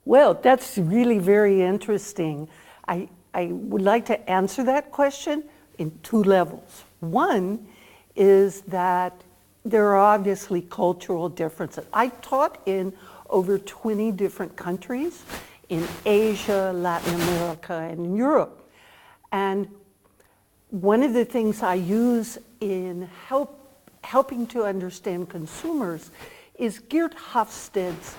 Well, that's really very interesting. I would like to answer that question in two levels. One is that there are obviously cultural differences. I taught in over 20 different countries in Asia, Latin America, and Europe. And one of the things I use in helping to understand consumers is Geert Hofstede's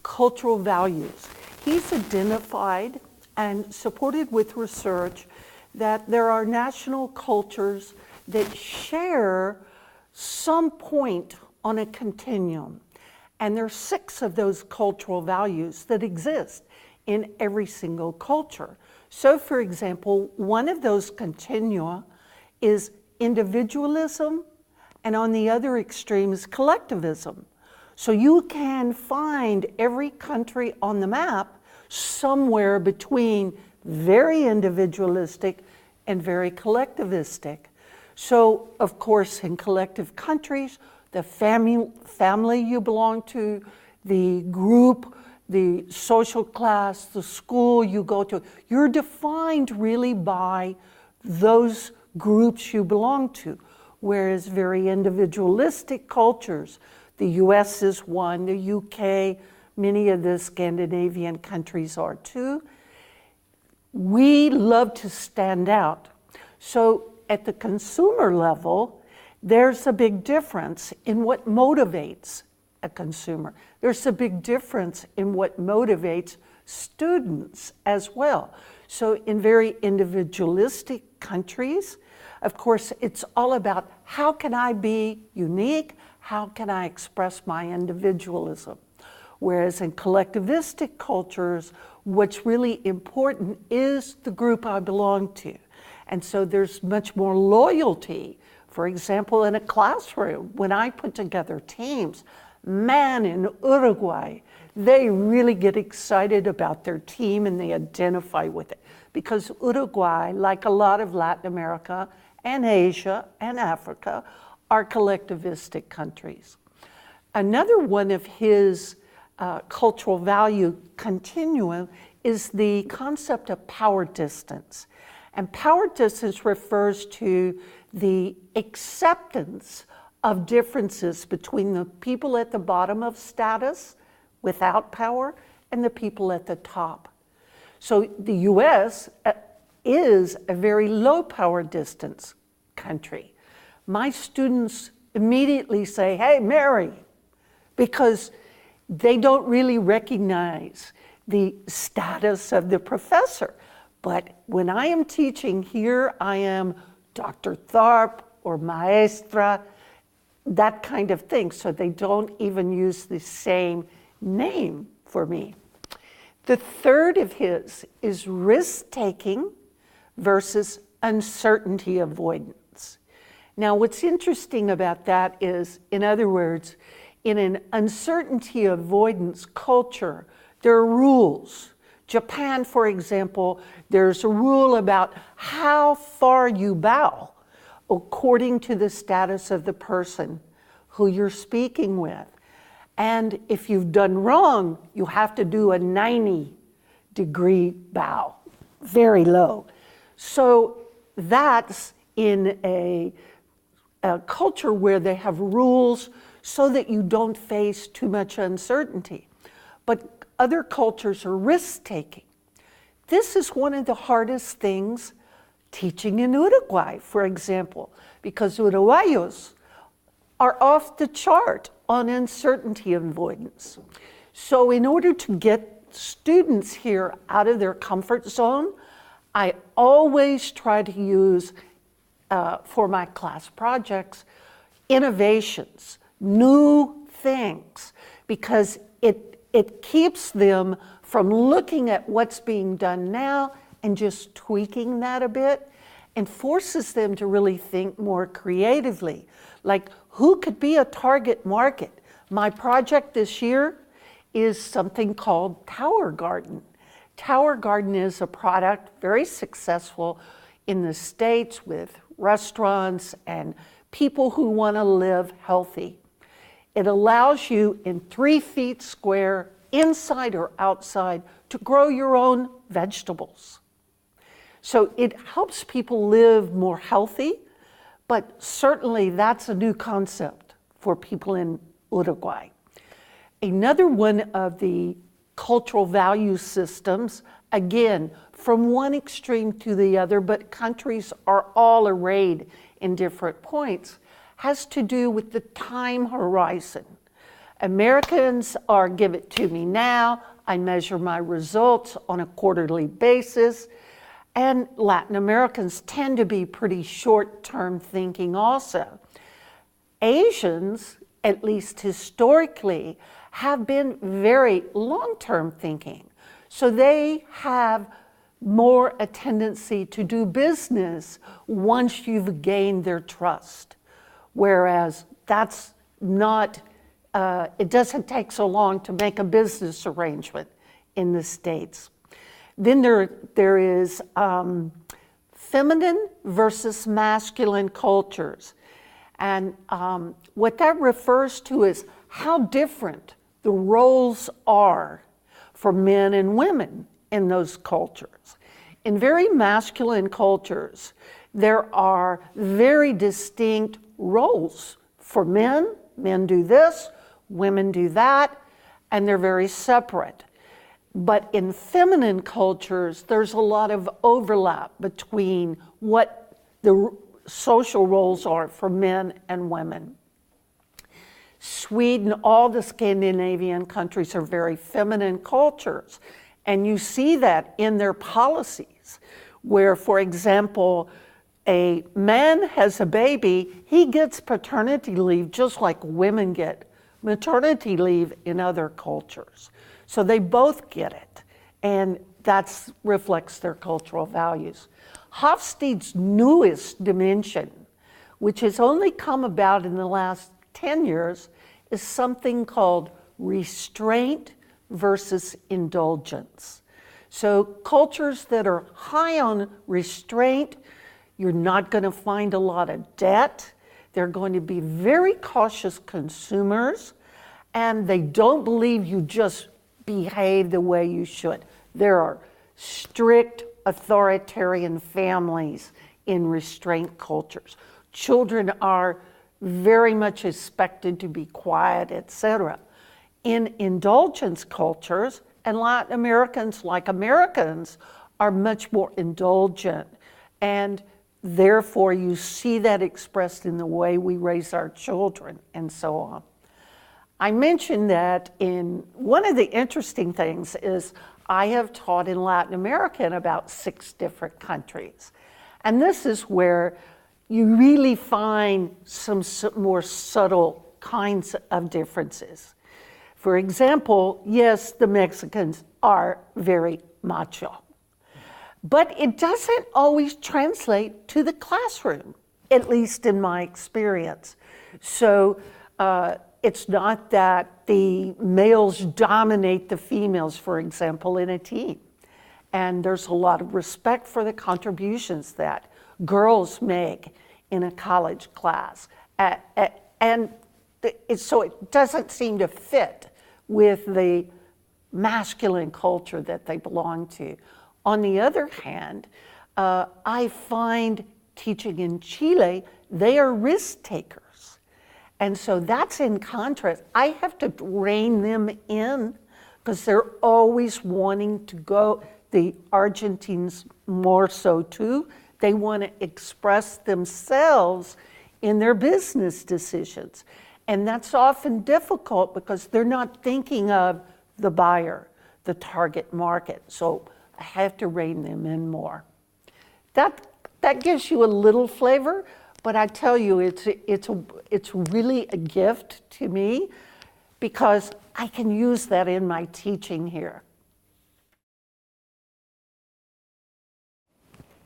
cultural values. He's identified and supported with research that there are national cultures that share some point on a continuum. And there are 6 of those cultural values that exist in every single culture. So for example, one of those continua is individualism, and on the other extreme is collectivism. So you can find every country on the map somewhere between very individualistic and very collectivistic. So of course in collective countries, the family you belong to, the group, the social class, the school you go to, you're defined really by those groups you belong to. Whereas very individualistic cultures, the US is one, the UK, many of the Scandinavian countries are too. We love to stand out. So at the consumer level, there's a big difference in what motivates a consumer. There's a big difference in what motivates students as well. So in very individualistic countries, of course, it's all about how can I be unique? How can I express my individualism? Whereas in collectivistic cultures, what's really important is the group I belong to. And so there's much more loyalty. For example, in a classroom, when I put together teams, man, in Uruguay, they really get excited about their team and they identify with it. Because Uruguay, like a lot of Latin America and Asia and Africa, are collectivistic countries. Another one of his cultural value continuum is the concept of power distance. And power distance refers to the acceptance of differences between the people at the bottom of status without power and the people at the top. So the US is a very low power distance country. My students immediately say, hey, Mary, because they don't really recognize the status of the professor. But when I am teaching here, I am Dr. Tharp or maestra, that kind of thing. So they don't even use the same name for me. The third of his is risk-taking versus uncertainty avoidance. Now, what's interesting about that is, in other words, in an uncertainty avoidance culture, there are rules. Japan, for example, there's a rule about how far you bow according to the status of the person who you're speaking with. And if you've done wrong, you have to do a 90-degree bow, very low. So that's in a culture where they have rules so that you don't face too much uncertainty. But other cultures are risk-taking. This is one of the hardest things teaching in Uruguay, for example, because Uruguayos are off the chart on uncertainty avoidance. So in order to get students here out of their comfort zone, I always try to use, for my class projects, innovations, new things, because it keeps them from looking at what's being done now and just tweaking that a bit, and forces them to really think more creatively. Like, who could be a target market? My project this year is something called Tower Garden. Tower Garden is a product very successful in the States with restaurants and people who want to live healthy. It allows you in 3 feet square inside or outside, to grow your own vegetables. So it helps people live more healthy, but certainly that's a new concept for people in Uruguay. Another one of the cultural value systems, again, from one extreme to the other, but countries are all arrayed in different points, has to do with the time horizon. Americans are give it to me now, I measure my results on a quarterly basis, and Latin Americans tend to be pretty short-term thinking also. Asians, at least historically, have been very long-term thinking. So they have more a tendency to do business once you've gained their trust. Whereas that's not, it doesn't take so long to make a business arrangement in the States. Then there is feminine versus masculine cultures. And what that refers to is how different the roles are for men and women in those cultures. In very masculine cultures, there are very distinct roles for men. Men do this, women do that, and they're very separate. But in feminine cultures, there's a lot of overlap between what the social roles are for men and women. Sweden, all the Scandinavian countries are very feminine cultures. And you see that in their policies, where, for example, a man has a baby, he gets paternity leave just like women get maternity leave in other cultures. So they both get it, and that reflects their cultural values. Hofstede's newest dimension, which has only come about in the last 10 years, is something called restraint versus indulgence. So cultures that are high on restraint, you're not going to find a lot of debt. They're going to be very cautious consumers, and they don't believe you just behave the way you should. There are strict authoritarian families in restraint cultures. Children are very much expected to be quiet, etc. In indulgence cultures, and Latin Americans, like Americans, are much more indulgent, and therefore you see that expressed in the way we raise our children and so on. I mentioned that in one of the interesting things is I have taught in Latin America in about 6 different countries. And this is where you really find some more subtle kinds of differences. For example, yes, the Mexicans are very macho, but it doesn't always translate to the classroom, at least in my experience. So it's not that the males dominate the females, for example, in a team. And there's a lot of respect for the contributions that girls make in a college class. So it doesn't seem to fit with the masculine culture that they belong to. On the other hand, I find teaching in Chile, they are risk takers. And so that's in contrast. I have to rein them in because they're always wanting to go, the Argentines more so too, they want to express themselves in their business decisions. And that's often difficult because they're not thinking of the buyer, the target market. So I have to rein them in more. That gives you a little flavor, but I tell you, it's really a gift to me because I can use that in my teaching here.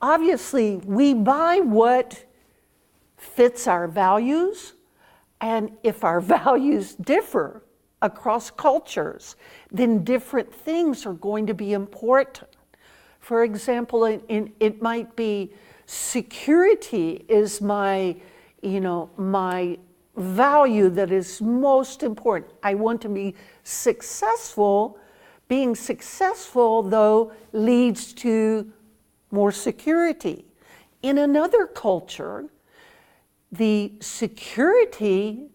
Obviously, we buy what fits our values, and if our values differ across cultures, then different things are going to be important. For example, it might be security is my value that is most important. I want to be successful. Being successful, though, leads to more security. In another culture, the security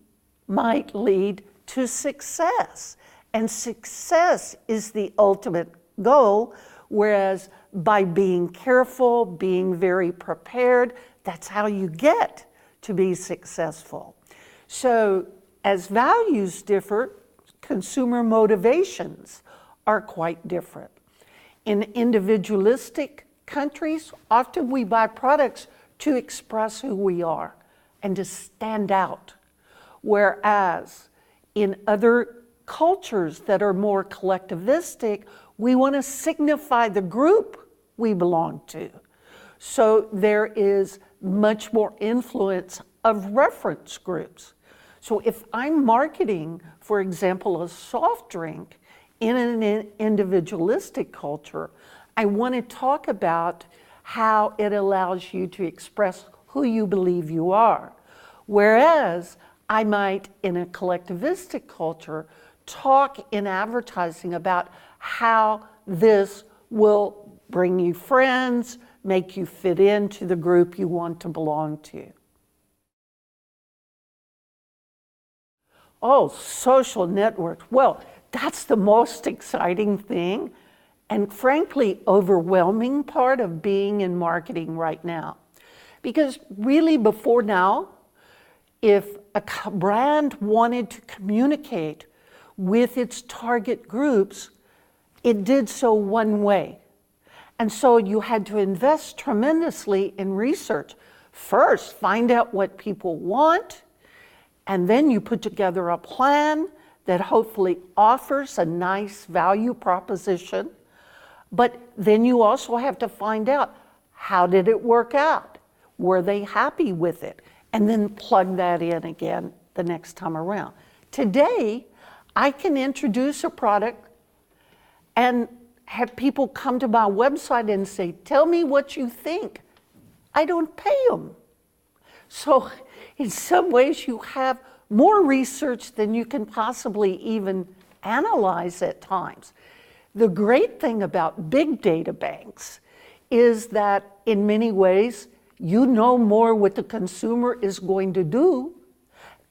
might lead to success, and success is the ultimate goal, whereas by being careful, being very prepared, that's how you get to be successful. So as values differ, consumer motivations are quite different. In individualistic countries, often we buy products to express who we are and to stand out. Whereas in other cultures that are more collectivistic, we want to signify the group we belong to. So there is much more influence of reference groups. So if I'm marketing, for example, a soft drink in an individualistic culture, I want to talk about how it allows you to express who you believe you are. Whereas I might, in a collectivistic culture, talk in advertising about how this will bring you friends, make you fit into the group you want to belong to. Oh, social networks. Well, that's the most exciting thing and frankly overwhelming part of being in marketing right now. Because really before now, if a brand wanted to communicate with its target groups, it did so one way. And so you had to invest tremendously in research. First, find out what people want, and then you put together a plan that hopefully offers a nice value proposition. But then you also have to find out, how did it work out? Were they happy with it? And then plug that in again the next time around. Today, I can introduce a product and have people come to my website and say, tell me what you think. I don't pay them. So in some ways you have more research than you can possibly even analyze at times. The great thing about big data banks is that in many ways, you know more what the consumer is going to do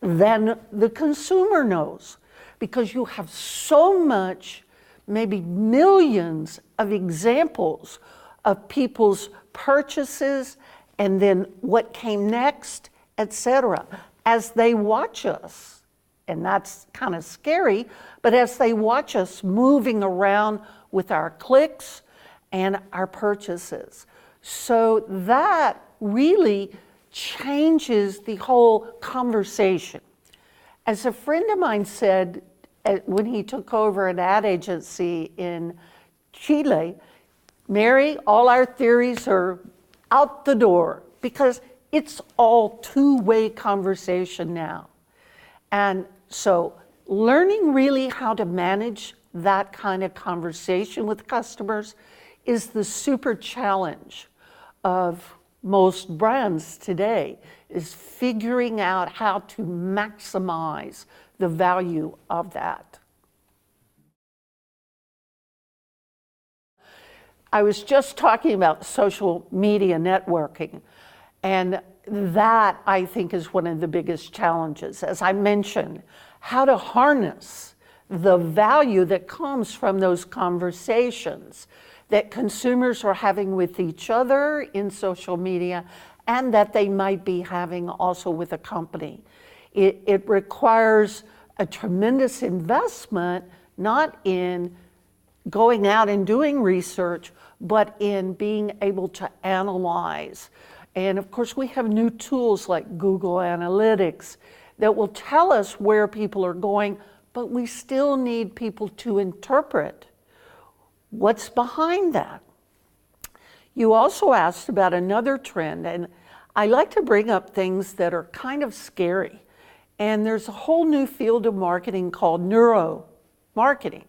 than the consumer knows, because you have so much, maybe millions of examples of people's purchases and then what came next, etc. As they watch us, and that's kind of scary, but as they watch us moving around with our clicks and our purchases. So that really changes the whole conversation. As a friend of mine said when he took over an ad agency in Chile, Mary, all our theories are out the door because it's all two-way conversation now. And so learning really how to manage that kind of conversation with customers is the super challenge of most brands today, is figuring out how to maximize the value of that. I was just talking about social media networking, and that I think is one of the biggest challenges. As I mentioned, how to harness the value that comes from those conversations that consumers are having with each other in social media and that they might be having also with a company. It requires a tremendous investment, not in going out and doing research, but in being able to analyze. And of course, we have new tools like Google Analytics that will tell us where people are going, but we still need people to interpret what's behind that. You also asked about another trend, and I like to bring up things that are kind of scary. And there's a whole new field of marketing called neuromarketing,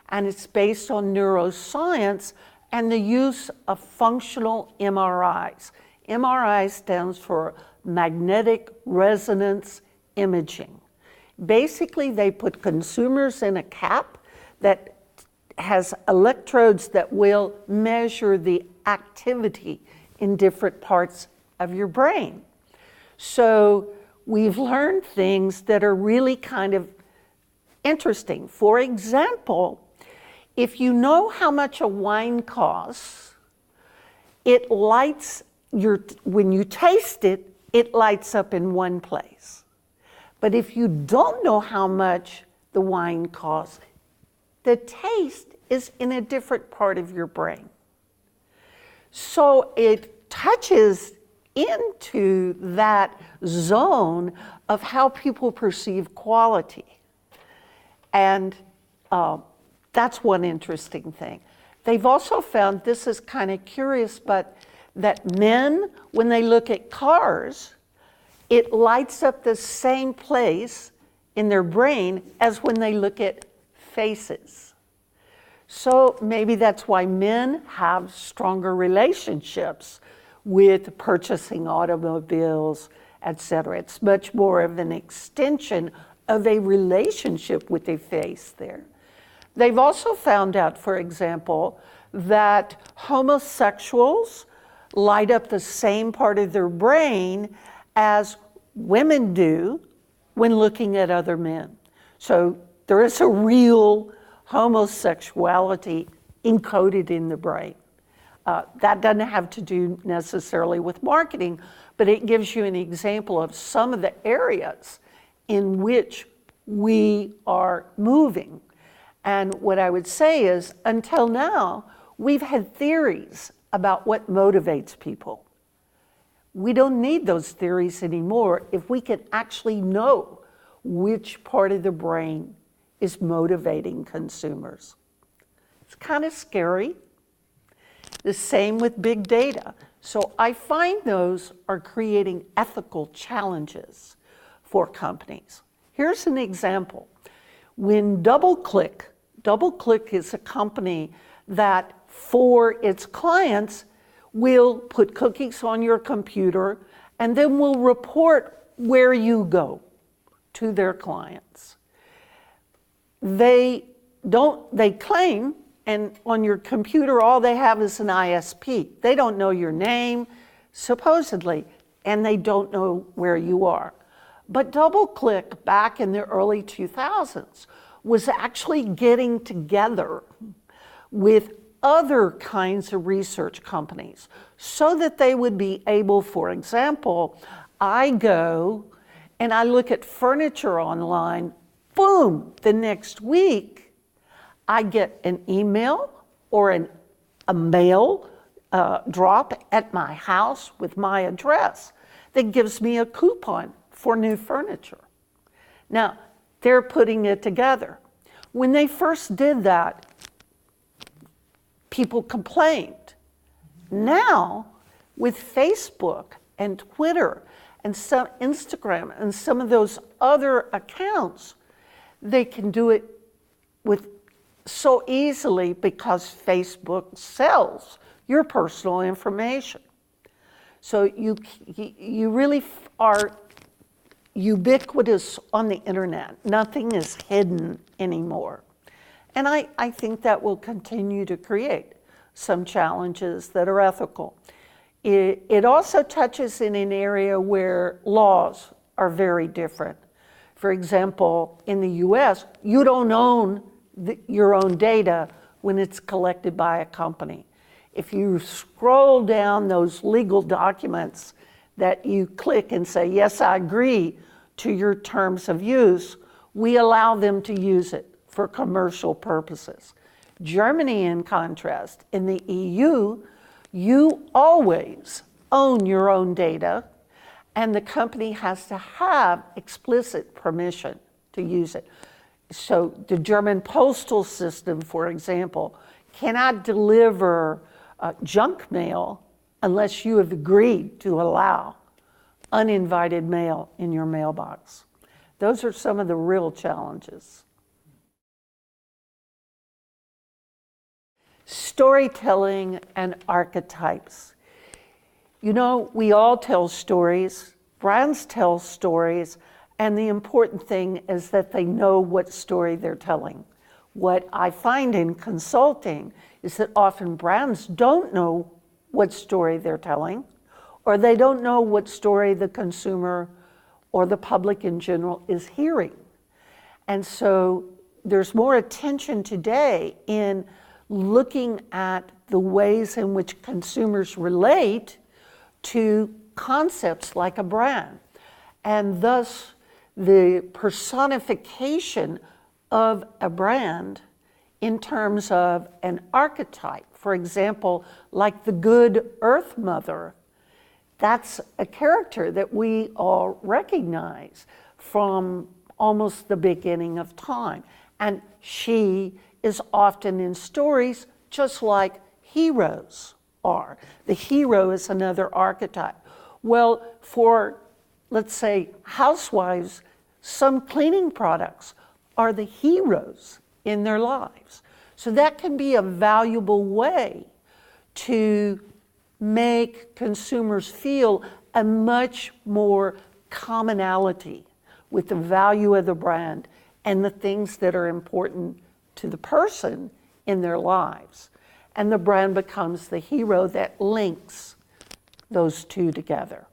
and it's based on neuroscience and the use of functional MRIs. MRI stands for magnetic resonance imaging. Basically, they put consumers in a cap that has electrodes that will measure the activity in different parts of your brain. So we've learned things that are really kind of interesting. For example, if you know how much a wine costs, it lights when you taste it, it lights up in one place. But if you don't know how much the wine costs, the taste is in a different part of your brain. So it touches into that zone of how people perceive quality. And that's one interesting thing. They've also found, this is kind of curious, but that men, when they look at cars, it lights up the same place in their brain as when they look at faces. So maybe that's why men have stronger relationships with purchasing automobiles, et cetera. It's much more of an extension of a relationship with a face there. They've also found out, for example, that homosexuals light up the same part of their brain as women do when looking at other men. So there is a real homosexuality encoded in the brain. That doesn't have to do necessarily with marketing, but it gives you an example of some of the areas in which we are moving. And what I would say is, until now, we've had theories about what motivates people. We don't need those theories anymore if we can actually know which part of the brain is motivating consumers. It's kind of scary. The same with big data. So I find those are creating ethical challenges for companies. Here's an example. When DoubleClick is a company that for its clients will put cookies on your computer and then will report where you go to their clients. They claim, and on your computer all they have is an ISP. They don't know your name, supposedly, and they don't know where you are. But DoubleClick back in the early 2000s was actually getting together with other kinds of research companies so that they would be able, for example, I go and I look at furniture online, boom, the next week I get an email or a mail drop at my house with my address that gives me a coupon for new furniture. Now, they're putting it together. When they first did that, people complained. Now, with Facebook and Twitter and some Instagram and some of those other accounts, they can do it with so easily because Facebook sells your personal information. So you really are ubiquitous on the internet. Nothing is hidden anymore. And I think that will continue to create some challenges that are ethical. It also touches in an area where laws are very different. For example, in the US, you don't own your own data when it's collected by a company. If you scroll down those legal documents that you click and say, yes, I agree to your terms of use, we allow them to use it for commercial purposes. Germany, in contrast, in the EU, you always own your own data, and the company has to have explicit permission to use it. So the German postal system, for example, cannot deliver junk mail unless you have agreed to allow uninvited mail in your mailbox. Those are some of the real challenges. Storytelling and archetypes. You know, we all tell stories, brands tell stories, And the important thing is that they know what story they're telling. What I find in consulting is that often brands don't know what story they're telling, or they don't know what story the consumer or the public in general is hearing. And so there's more attention today in looking at the ways in which consumers relate to concepts like a brand, and thus the personification of a brand in terms of an archetype. For example, like the good Earth Mother, that's a character that we all recognize from almost the beginning of time. And she is often in stories just like heroes are. The hero is another archetype. Well, for, let's say, housewives, some cleaning products are the heroes in their lives. So that can be a valuable way to make consumers feel a much more commonality with the value of the brand and the things that are important to the person in their lives. And the brand becomes the hero that links those two together.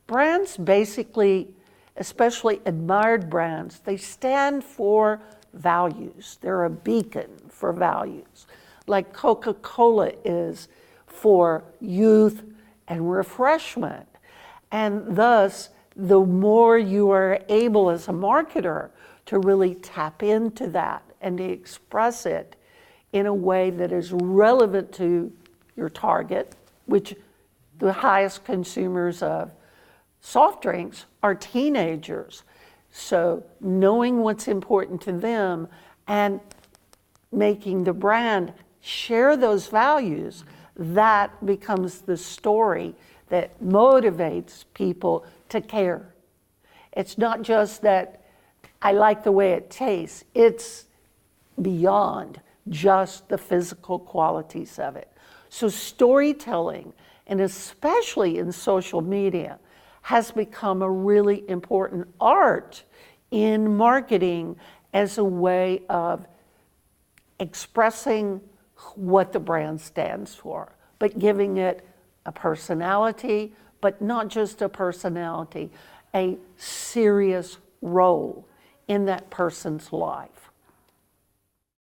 Brands basically, especially admired brands, they stand for values. They're a beacon for values. Like Coca-Cola is for youth and refreshment. And thus, the more you are able as a marketer to really tap into that and to express it in a way that is relevant to your target, which the highest consumers of soft drinks are teenagers. So knowing what's important to them and making the brand share those values, that becomes the story that motivates people to care. It's not just that I like the way it tastes, it's beyond just the physical qualities of it. So storytelling, and especially in social media, has become a really important art in marketing as a way of expressing what the brand stands for, but giving it a personality, but not just a personality, a serious role in that person's life.